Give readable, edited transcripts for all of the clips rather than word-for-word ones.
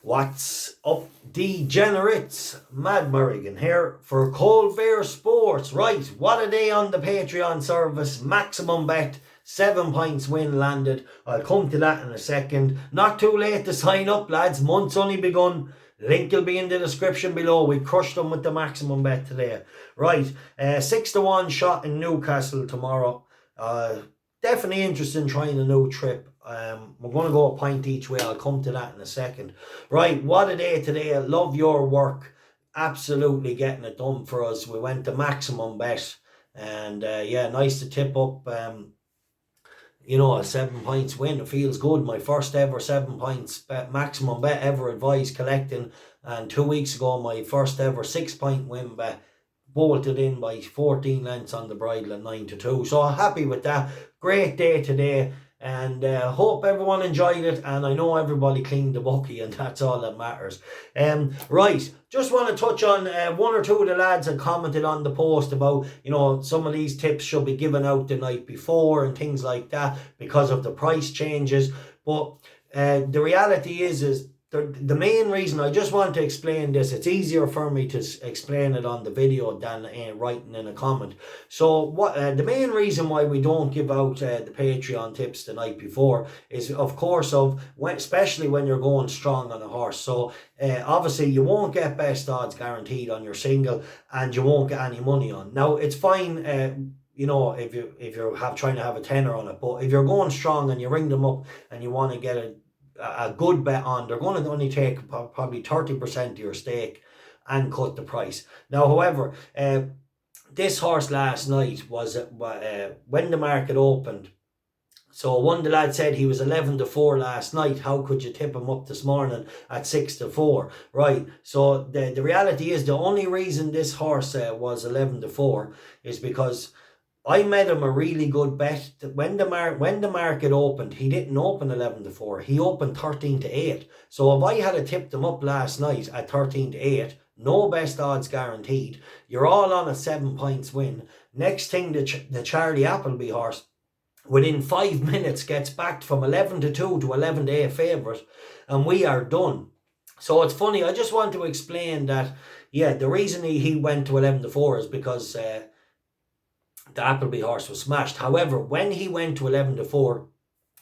What's up, degenerates? Mad Merrigan here for Cold Bear Sports. Right, what a day on the Patreon service. Maximum bet, 7 points win landed. I'll come to that in a second. Not too late to sign up, lads. Month's only begun. Link will be in the description below. We crushed them with the maximum bet today. Right, 6-1 shot in Newcastle tomorrow. Definitely interested in trying a new trip. We're going to go a pint each way. I'll come to that in a second. Right, what a day today. I love your work. Absolutely getting it done for us. We went to maximum bet. And yeah, nice to tip up, a 7 points win. It feels good. My first ever 7 points bet, maximum bet ever advised collecting. And 2 weeks ago, my first ever 6 point win bet bolted in by 14 lengths on the bridle at 9-2. So I'm happy with that. Great day today, and hope everyone enjoyed it, and I know everybody cleaned the bookie, and that's all that matters. Right, just want to touch on one or two of the lads that commented on the post about, some of these tips should be given out the night before and things like that because of the price changes. But the reality is the main reason, I just want to explain this. It's easier for me to explain it on the video than writing in a comment. So what the main reason why we don't give out the Patreon tips the night before is, of course, especially when you're going strong on a horse. So obviously you won't get best odds guaranteed on your single, and you won't get any money on. Now it's fine. If you're trying to have a tenner on it, but if you're going strong and you ring them up and you want to get a good bet on, they're going to only take probably 30% of your stake and cut the price. Now, however, this horse last night was when the market opened. So one of the lads said he was 11-4 last night. How could you tip him up this morning at 6-4? Right. So the reality is the only reason this horse was 11-4 is because I made him a really good bet. When the market opened, he didn't open 11-4. He opened 13-8. So if I had tipped him up last night at 13-8, no best odds guaranteed, you're all on a 7 points win. Next thing, the Charlie Appleby horse, within 5 minutes, gets backed from 11-2 to 11-8 favourite, and we are done. So it's funny. I just want to explain that, yeah, the reason he went to 11-4 is because the Appleby horse was smashed. However, when he went to 11-4,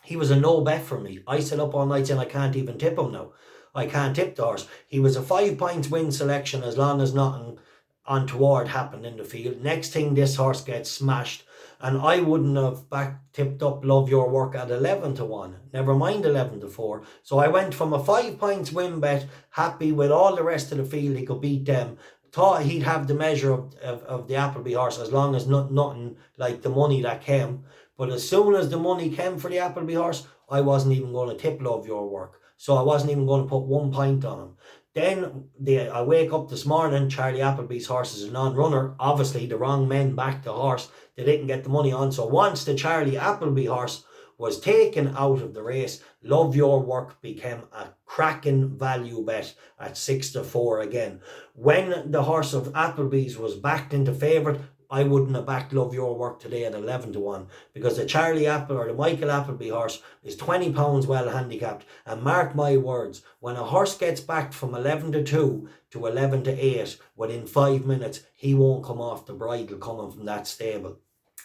he was a no bet for me. I sat up all night saying I can't even tip him now. I can't tip the horse. He was a 5 points win selection as long as nothing untoward happened in the field. Next thing, this horse gets smashed, and I wouldn't have tipped up Love Your Work at 11-1. Never mind 11-4. So I went from a 5 points win bet, happy with all the rest of the field, he could beat them. Thought he'd have the measure of the Appleby horse as long as nothing like the money that came. But as soon as the money came for the Appleby horse, I wasn't even going to tip Love Your Work. So I wasn't even going to put 1 point on him. Then I wake up this morning, Charlie Appleby's horse is a non-runner. Obviously, the wrong men backed the horse. They didn't get the money on. So once the Charlie Appleby horse was taken out of the race, Love Your Work became a cracking value bet at 6-4 again. When the horse of Appleby's was backed into favourite, I wouldn't have backed Love Your Work today at 11-1, because the the Michael Appleby horse is 20 pounds well handicapped. And mark my words, when a horse gets backed from 11-2 to 11-8 within 5 minutes, he won't come off the bridle coming from that stable.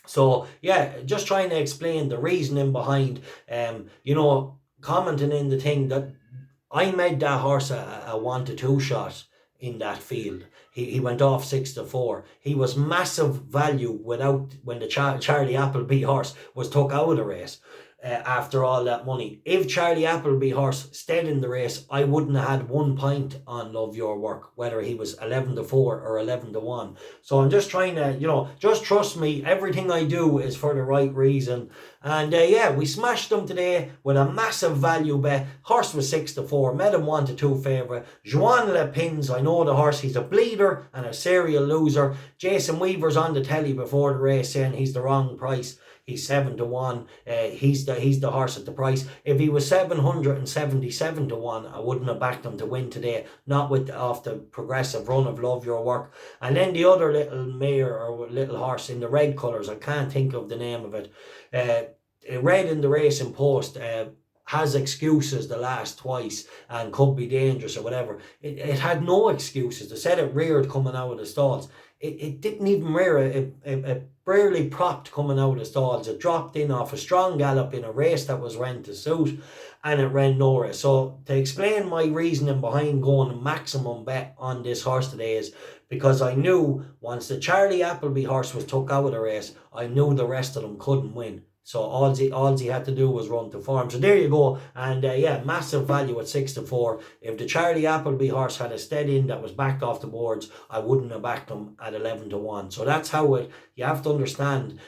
So yeah, just trying to explain the reasoning behind, commenting in the thing that I made that horse a 1-2 shot in that field. He went off 6-4. He was massive value when the Charlie Appleby horse was took out of the race. After all that money, if Charlie Appleby horse stayed in the race, I wouldn't have had 1 point on Love Your Work, whether he was 11-4 or 11-1. So I'm just trying to, just trust me, everything I do is for the right reason. And yeah, we smashed them today with a massive value bet. Horse was 6-4, made him 1-2 favourite. Joan Le Pins, I know the horse, he's a bleeder and a serial loser. Jason Weaver's on the telly before the race saying he's the wrong price. He's 7-1. He's the horse at the price. If he was 777-1, I wouldn't have backed him to win today. Not off the progressive run of Love Your Work. And then the other little mare or little horse in the red colours, I can't think of the name of it. Red in the Racing Post. has excuses the last twice and could be dangerous or whatever. It had no excuses. They said it reared coming out of the stalls. It didn't even rear. It barely propped coming out of the stalls. It dropped in off a strong gallop in a race that was run to suit, and it ran nowhere. So to explain my reasoning behind going maximum bet on this horse today is because I knew once the Charlie Appleby horse was took out of the race, I knew the rest of them couldn't win. So all he had to do was run to form. So there you go. And yeah, massive value at 6-4. If the Charlie Appleby horse had a steady in that was backed off the boards, I wouldn't have backed him at 11-1. So that's how you have to understand.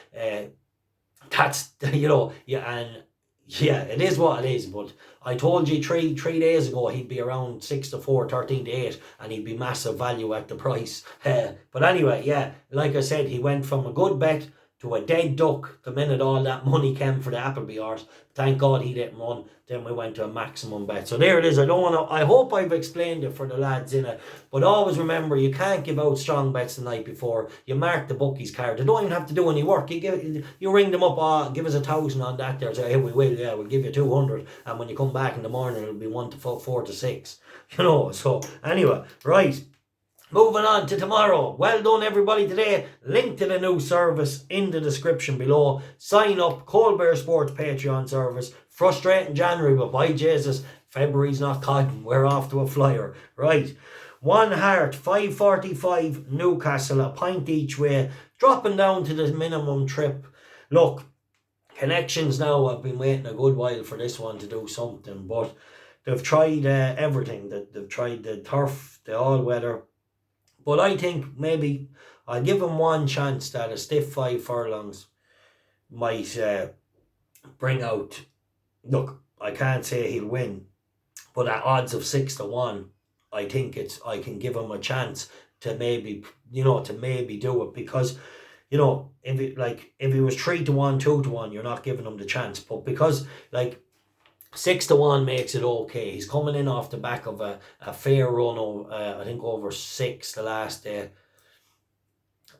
That's, and yeah, it is what it is. But I told you three days ago he'd be around 6-4, 13-8, and he'd be massive value at the price. But anyway, yeah, like I said, he went from a good bet to a dead duck the minute all that money came for the Appleby horse. Thank God he didn't run. Then we went to a maximum bet. So there it is. I hope I've explained it for the lads in it. But always remember, you can't give out strong bets the night before. You mark the bookies card. They don't even have to do any work. You ring them up, give us 1,000 on that there. Say, hey, we'll give you 200. And when you come back in the morning, it'll be 4 to 6. So anyway, right. Moving on to tomorrow. Well done everybody today. Link to the new service in the description below. Sign up. Cold Bear Sports Patreon service. Frustrating January, but by Jesus, February's not cotton. We're off to a flyer. Right. One Heart, 5:45 Newcastle, a pint each way. Dropping down to the minimum trip. Look, Connections now, I've been waiting a good while for this one to do something, but they've tried everything. They've tried the turf, the all-weather. But I think maybe I'll give him one chance that a stiff 5 furlongs might bring out. Look, I can't say he'll win, but at odds of 6-1, I think I can give him a chance to maybe do it, because if he was 3-1, 2-1, you're not giving him the chance. But because 6-1 makes it okay. He's coming in off the back of a fair run, I think over 6 the last day.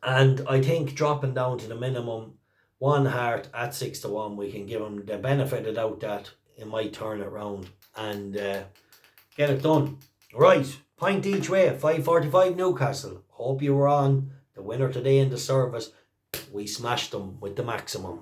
And I think dropping down to the minimum, One Heart at 6-1, we can give him the benefit of the doubt that it might turn it round and get it done. Right, pint each way, 5:45 Newcastle. Hope you were on the winner today in the service. We smashed them with the maximum.